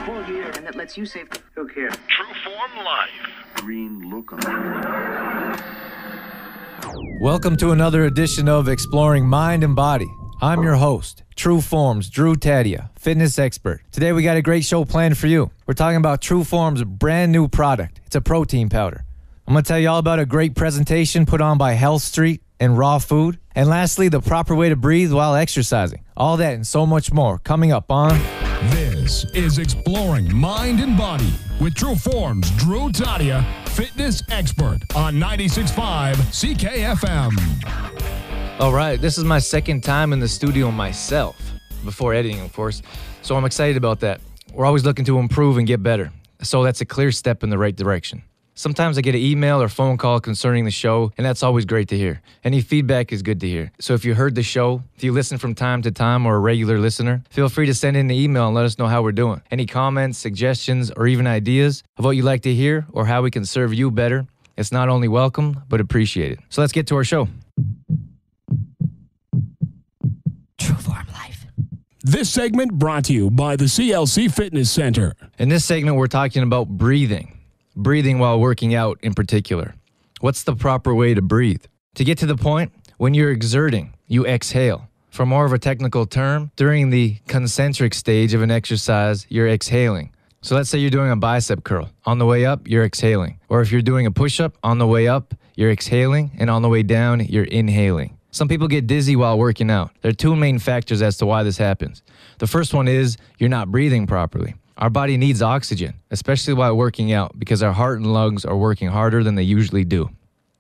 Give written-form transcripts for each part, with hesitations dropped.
full gear and that lets you save. Who cares? True Form Life. Green lookum. Welcome to another edition of Exploring Mind and Body. I'm your host, True Form's Drew Tadia, fitness expert. Today we got a great show planned for you. We're talking about True Form's brand new product. It's a protein powder. I'm going to tell you all about a great presentation put on by Health Street and Raw Food. And lastly, the proper way to breathe while exercising. All that and so much more coming up on... This is Exploring Mind and Body with True Form's Drew Tadia, fitness expert on 96.5 CKFM. All right, this is my second time in the studio myself, before editing, of course. So I'm excited about that. We're always looking to improve and get better. So that's a clear step in the right direction. Sometimes I get an email or phone call concerning the show, and that's always great to hear. Any feedback is good to hear. So if you heard the show, if you listen from time to time or a regular listener, feel free to send in the email and let us know how we're doing. Any comments, suggestions, or even ideas of what you'd like to hear or how we can serve you better, it's not only welcome, but appreciated. So let's get to our show. True Form Life. This segment brought to you by the CLC Fitness Center. In this segment, we're talking about breathing. Breathing while working out in particular. What's the proper way to breathe? To get to the point, when you're exerting, you exhale. For more of a technical term, during the concentric stage of an exercise, you're exhaling. So let's say you're doing a bicep curl. On the way up, you're exhaling. Or if you're doing a push-up, on the way up, you're exhaling, and on the way down, you're inhaling. Some people get dizzy while working out. There are two main factors as to why this happens. The first one is you're not breathing properly. Our body needs oxygen, especially while working out, because our heart and lungs are working harder than they usually do.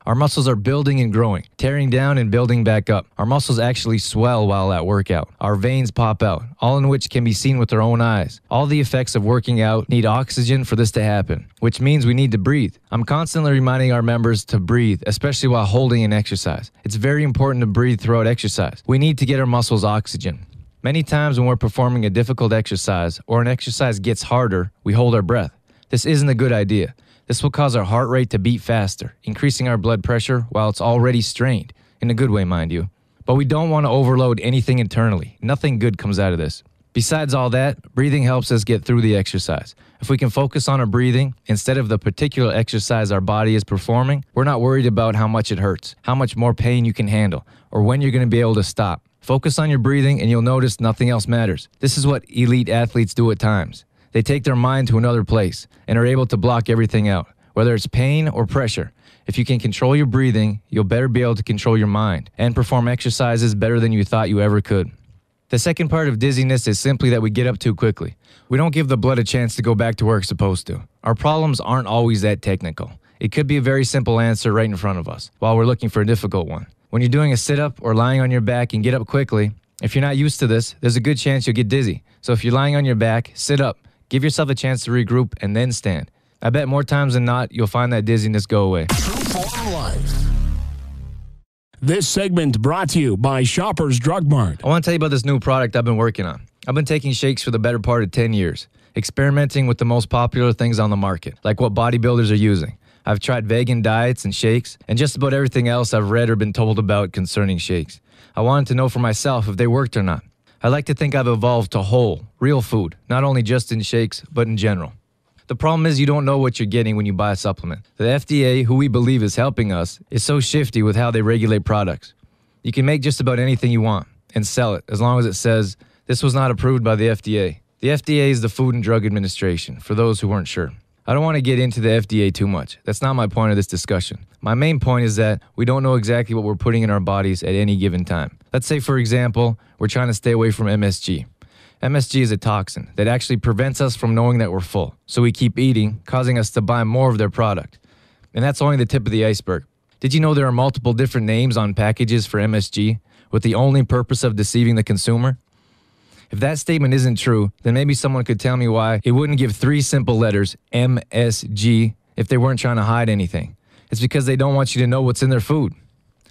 Our muscles are building and growing, tearing down and building back up. Our muscles actually swell while at workout. Our veins pop out, all in which can be seen with our own eyes. All the effects of working out need oxygen for this to happen, which means we need to breathe. I'm constantly reminding our members to breathe, especially while holding an exercise. It's very important to breathe throughout exercise. We need to get our muscles oxygen. Many times when we're performing a difficult exercise or an exercise gets harder, we hold our breath. This isn't a good idea. This will cause our heart rate to beat faster, increasing our blood pressure while it's already strained, in a good way, mind you. But we don't want to overload anything internally. Nothing good comes out of this. Besides all that, breathing helps us get through the exercise. If we can focus on our breathing instead of the particular exercise our body is performing, we're not worried about how much it hurts, how much more pain you can handle, or when you're going to be able to stop. Focus on your breathing and you'll notice nothing else matters. This is what elite athletes do at times. They take their mind to another place and are able to block everything out, whether it's pain or pressure. If you can control your breathing, you'll better be able to control your mind and perform exercises better than you thought you ever could. The second part of dizziness is simply that we get up too quickly. We don't give the blood a chance to go back to where it's supposed to. Our problems aren't always that technical. It could be a very simple answer right in front of us while we're looking for a difficult one. When you're doing a sit-up or lying on your back and get up quickly, if you're not used to this, there's a good chance you'll get dizzy. So if you're lying on your back, sit up, give yourself a chance to regroup, and then stand. I bet more times than not, you'll find that dizziness go away. True Form Life. This segment brought to you by Shoppers Drug Mart. I want to tell you about this new product I've been working on. I've been taking shakes for the better part of 10 years, experimenting with the most popular things on the market, like what bodybuilders are using. I've tried vegan diets and shakes, and just about everything else I've read or been told about concerning shakes. I wanted to know for myself if they worked or not. I like to think I've evolved to whole, real food, not only just in shakes, but in general. The problem is you don't know what you're getting when you buy a supplement. The FDA, who we believe is helping us, is so shifty with how they regulate products. You can make just about anything you want and sell it as long as it says, this was not approved by the FDA. The FDA is the Food and Drug Administration, for those who weren't sure. I don't want to get into the FDA too much. That's not my point of this discussion. My main point is that we don't know exactly what we're putting in our bodies at any given time. Let's say, for example, we're trying to stay away from MSG. MSG is a toxin that actually prevents us from knowing that we're full. So we keep eating, causing us to buy more of their product. And that's only the tip of the iceberg. Did you know there are multiple different names on packages for MSG with the only purpose of deceiving the consumer? If that statement isn't true, then maybe someone could tell me why it wouldn't give 3 simple letters, MSG, if they weren't trying to hide anything. It's because they don't want you to know what's in their food.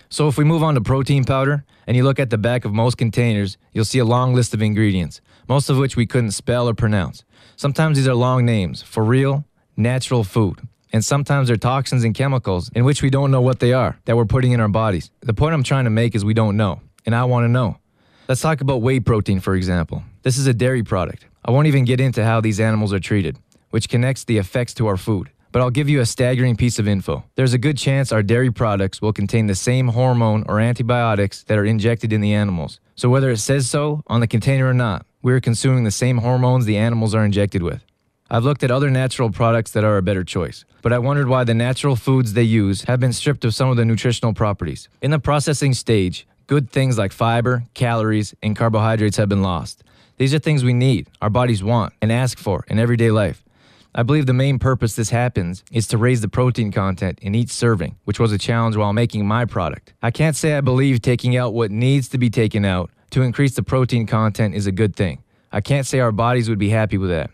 So if we move on to protein powder, and you look at the back of most containers, you'll see a long list of ingredients, most of which we couldn't spell or pronounce. Sometimes these are long names for real, natural food. And sometimes they're toxins and chemicals in which we don't know what they are, that we're putting in our bodies. The point I'm trying to make is we don't know, and I want to know. Let's talk about whey protein, for example. This is a dairy product. I won't even get into how these animals are treated, which connects the effects to our food. But I'll give you a staggering piece of info. There's a good chance our dairy products will contain the same hormone or antibiotics that are injected in the animals. So whether it says so on the container or not, we're consuming the same hormones the animals are injected with. I've looked at other natural products that are a better choice, but I wondered why the natural foods they use have been stripped of some of the nutritional properties. In the processing stage, good things like fiber, calories, and carbohydrates have been lost. These are things we need, our bodies want, and ask for in everyday life. I believe the main purpose this happens is to raise the protein content in each serving, which was a challenge while making my product. I can't say I believe taking out what needs to be taken out to increase the protein content is a good thing. I can't say our bodies would be happy with that.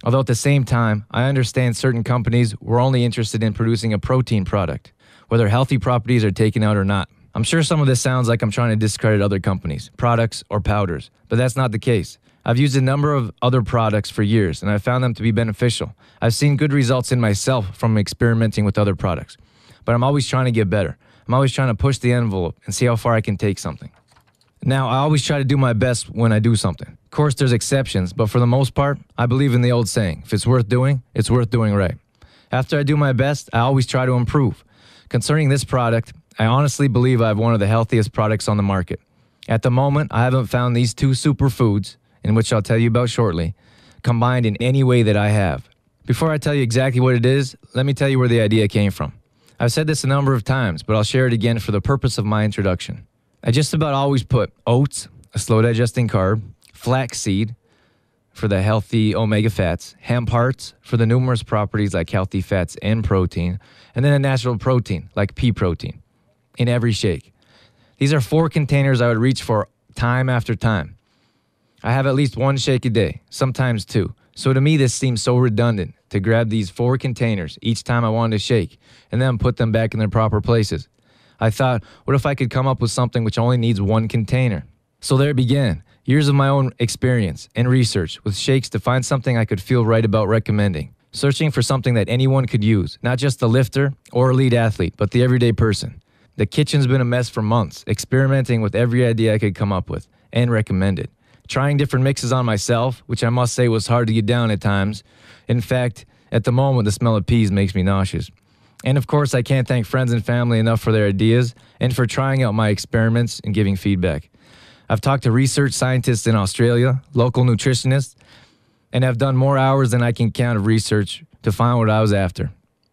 Although at the same time, I understand certain companies were only interested in producing a protein product, whether healthy properties are taken out or not. I'm sure some of this sounds like I'm trying to discredit other companies, products, or powders, but that's not the case. I've used a number of other products for years, and I've found them to be beneficial. I've seen good results in myself from experimenting with other products, but I'm always trying to get better. I'm always trying to push the envelope and see how far I can take something. Now, I always try to do my best when I do something. Of course, there's exceptions, but for the most part, I believe in the old saying, if it's worth doing, it's worth doing right. After I do my best, I always try to improve. Concerning this product, I honestly believe I have one of the healthiest products on the market. At the moment, I haven't found these two superfoods, in which I'll tell you about shortly, combined in any way that I have. Before I tell you exactly what it is, let me tell you where the idea came from. I've said this a number of times, but I'll share it again for the purpose of my introduction. I just about always put oats, a slow digesting carb, flaxseed for the healthy omega fats, hemp hearts for the numerous properties like healthy fats and protein, and then a natural protein like pea protein in every shake. These are 4 containers I would reach for time after time. I have at least 1 shake a day, sometimes 2. So to me, this seems so redundant to grab these 4 containers each time I wanted to shake and then put them back in their proper places. I thought, what if I could come up with something which only needs 1 container? So there it began. Years of my own experience and research with shakes to find something I could feel right about recommending. Searching for something that anyone could use, not just the lifter or elite athlete, but the everyday person. The kitchen's been a mess for months, experimenting with every idea I could come up with and recommend it. Trying different mixes on myself, which I must say was hard to get down at times. In fact, at the moment, the smell of peas makes me nauseous. And of course, I can't thank friends and family enough for their ideas and for trying out my experiments and giving feedback. I've talked to research scientists in Australia, local nutritionists, and have done more hours than I can count of research to find what I was after.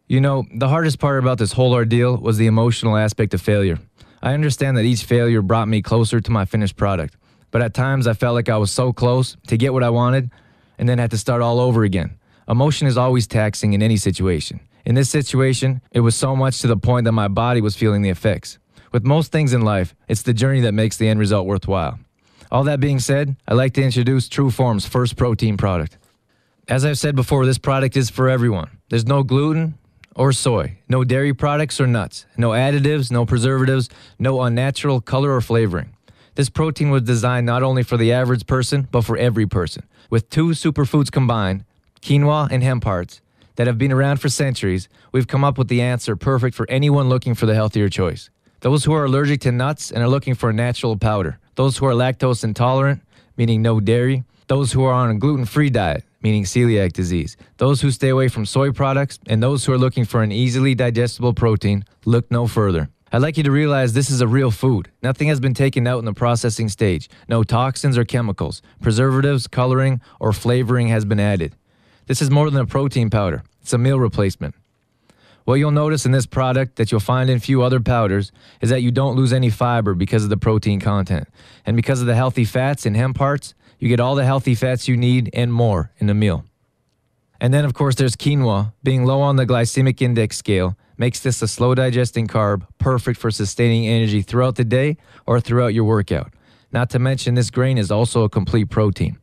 You know, the hardest part about this whole ordeal was the emotional aspect of failure. I understand that each failure brought me closer to my finished product, but at times I felt like I was so close to get what I wanted and then had to start all over again. Emotion is always taxing in any situation. In this situation, it was so much to the point that my body was feeling the effects. With most things in life, it's the journey that makes the end result worthwhile. All that being said, I'd like to introduce TrueForm's first protein product. As I've said before, this product is for everyone. There's no gluten or soy, no dairy products or nuts, no additives, no preservatives, no unnatural color or flavoring. This protein was designed not only for the average person, but for every person. With 2 superfoods combined, quinoa and hemp hearts, that have been around for centuries, we've come up with the answer perfect for anyone looking for the healthier choice. Those who are allergic to nuts and are looking for a natural powder. Those who are lactose intolerant, meaning no dairy. Those who are on a gluten-free diet, meaning celiac disease. Those who stay away from soy products, and those who are looking for an easily digestible protein, look no further. I'd like you to realize this is a real food. Nothing has been taken out in the processing stage. No toxins or chemicals, preservatives, coloring, or flavoring has been added. This is more than a protein powder. It's a meal replacement. What you'll notice in this product that you'll find in few other powders is that you don't lose any fiber because of the protein content. And because of the healthy fats in hemp hearts, you get all the healthy fats you need and more in a meal. And then, of course, there's quinoa. Being low on the glycemic index scale makes this a slow digesting carb, perfect for sustaining energy throughout the day or throughout your workout. Not to mention, this grain is also a complete protein.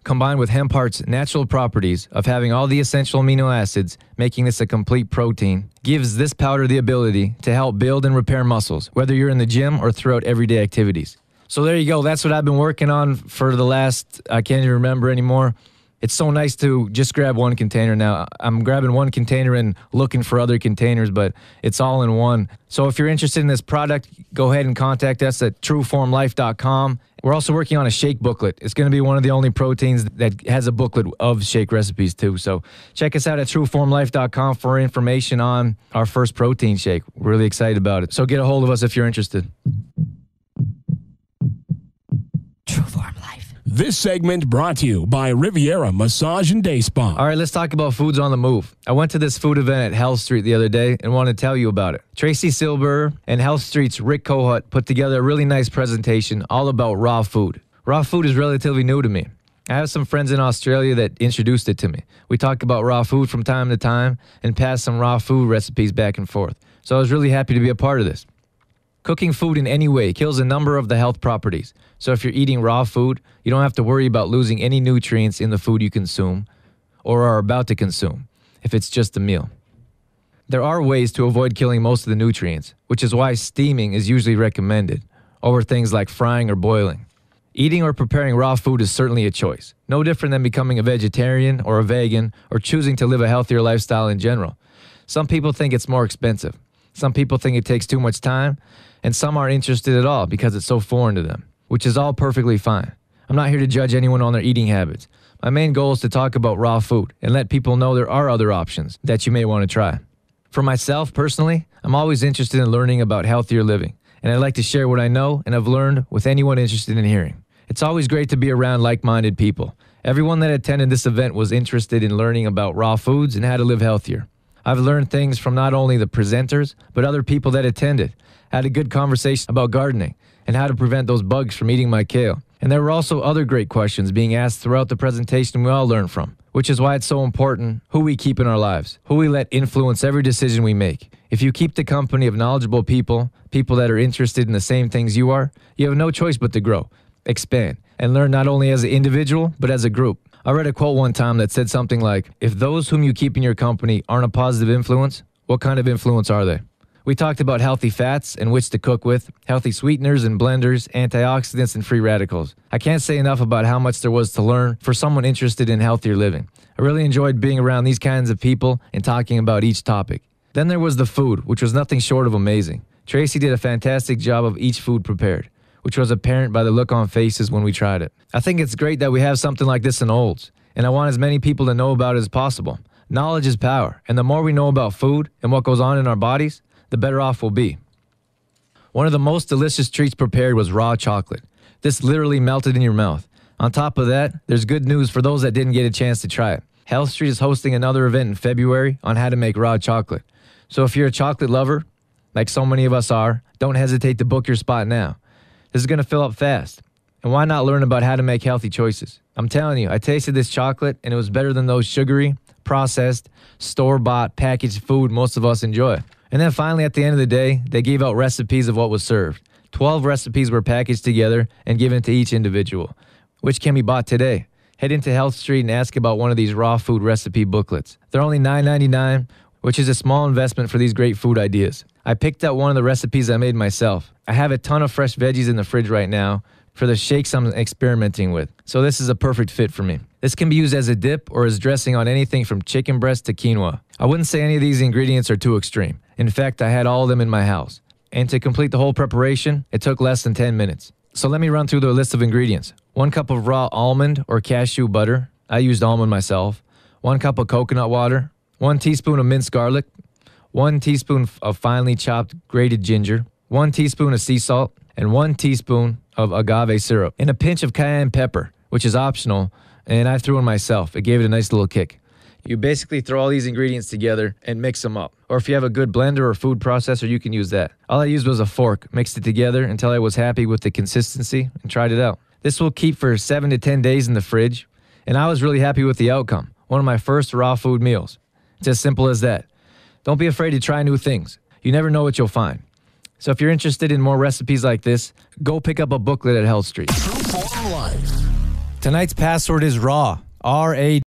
Combined with hemp heart's natural properties of having all the essential amino acids, making this a complete protein, gives this powder the ability to help build and repair muscles, whether you're in the gym or throughout everyday activities. So there you go. That's what I've been working on for the last, I can't even remember anymore, It's so nice to just grab one container now. I'm grabbing one container and looking for other containers, but it's all in one. So if you're interested in this product, go ahead and contact us at trueformlife.com. We're also working on a shake booklet. It's going to be one of the only proteins that has a booklet of shake recipes too. So check us out at trueformlife.com for information on our first protein shake. We're really excited about it. So get a hold of us if you're interested. Trueform Life. This segment brought to you by Riviera Massage and Day Spa. All right, let's talk about foods on the move. I went to this food event at Health Street the other day and want to tell you about it. Tracy Silber and Health Street's Rick Kohut put together a really nice presentation all about raw food. Raw food is relatively new to me. I have some friends in Australia that introduced it to me. We talk about raw food from time to time and pass some raw food recipes back and forth. So I was really happy to be a part of this. Cooking food in any way kills a number of the health properties. So if you're eating raw food, you don't have to worry about losing any nutrients in the food you consume or are about to consume if it's just a meal. There are ways to avoid killing most of the nutrients, which is why steaming is usually recommended over things like frying or boiling. Eating or preparing raw food is certainly a choice, no different than becoming a vegetarian or a vegan or choosing to live a healthier lifestyle in general. Some people think it's more expensive. Some people think it takes too much time, and some aren't interested at all because it's so foreign to them, which is all perfectly fine. I'm not here to judge anyone on their eating habits. My main goal is to talk about raw food and let people know there are other options that you may want to try. For myself, personally, I'm always interested in learning about healthier living, and I'd like to share what I know and have learned with anyone interested in hearing. It's always great to be around like-minded people. Everyone that attended this event was interested in learning about raw foods and how to live healthier. I've learned things from not only the presenters, but other people that attended. Had a good conversation about gardening and how to prevent those bugs from eating my kale. And there were also other great questions being asked throughout the presentation we all learned from, which is why it's so important who we keep in our lives, who we let influence every decision we make. If you keep the company of knowledgeable people, people that are interested in the same things you are, you have no choice but to grow, expand, and learn not only as an individual, but as a group. I read a quote one time that said something like, if those whom you keep in your company aren't a positive influence, what kind of influence are they? We talked about healthy fats and which to cook with, healthy sweeteners and blenders, antioxidants and free radicals. I can't say enough about how much there was to learn for someone interested in healthier living. I really enjoyed being around these kinds of people and talking about each topic. Then there was the food, which was nothing short of amazing. Tracy did a fantastic job of each food prepared, which was apparent by the look on faces when we tried it. I think it's great that we have something like this in Olds, and I want as many people to know about it as possible. Knowledge is power, and the more we know about food and what goes on in our bodies, the better off we'll be. One of the most delicious treats prepared was raw chocolate. This literally melted in your mouth. On top of that, there's good news for those that didn't get a chance to try it. Health Street is hosting another event in February on how to make raw chocolate. So if you're a chocolate lover, like so many of us are, don't hesitate to book your spot now. This is going to fill up fast. And why not learn about how to make healthy choices? I'm telling you, I tasted this chocolate and it was better than those sugary, processed, store-bought, packaged food most of us enjoy. And then finally, at the end of the day, they gave out recipes of what was served. 12 recipes were packaged together and given to each individual, which can be bought today. Head into Health Street and ask about one of these raw food recipe booklets. They're only $9.99, which is a small investment for these great food ideas. I picked out one of the recipes I made myself. I have a ton of fresh veggies in the fridge right now for the shakes I'm experimenting with, so this is a perfect fit for me. This can be used as a dip or as dressing on anything from chicken breast to quinoa. I wouldn't say any of these ingredients are too extreme. In fact, I had all of them in my house. And to complete the whole preparation, it took less than 10 minutes. So let me run through the list of ingredients. 1 cup of raw almond or cashew butter. I used almond myself. 1 cup of coconut water. 1 teaspoon of minced garlic. 1 teaspoon of finely chopped grated ginger. 1 teaspoon of sea salt. And 1 teaspoon of agave syrup. And a pinch of cayenne pepper, which is optional, and I threw in myself. It gave it a nice little kick. You basically throw all these ingredients together and mix them up. Or if you have a good blender or food processor, you can use that. All I used was a fork, mixed it together until I was happy with the consistency and tried it out. This will keep for 7 to 10 days in the fridge, and I was really happy with the outcome. One of my first raw food meals. It's as simple as that. Don't be afraid to try new things. You never know what you'll find. So if you're interested in more recipes like this, go pick up a booklet at Health Street. True Form Life. Tonight's password is RAW. R-A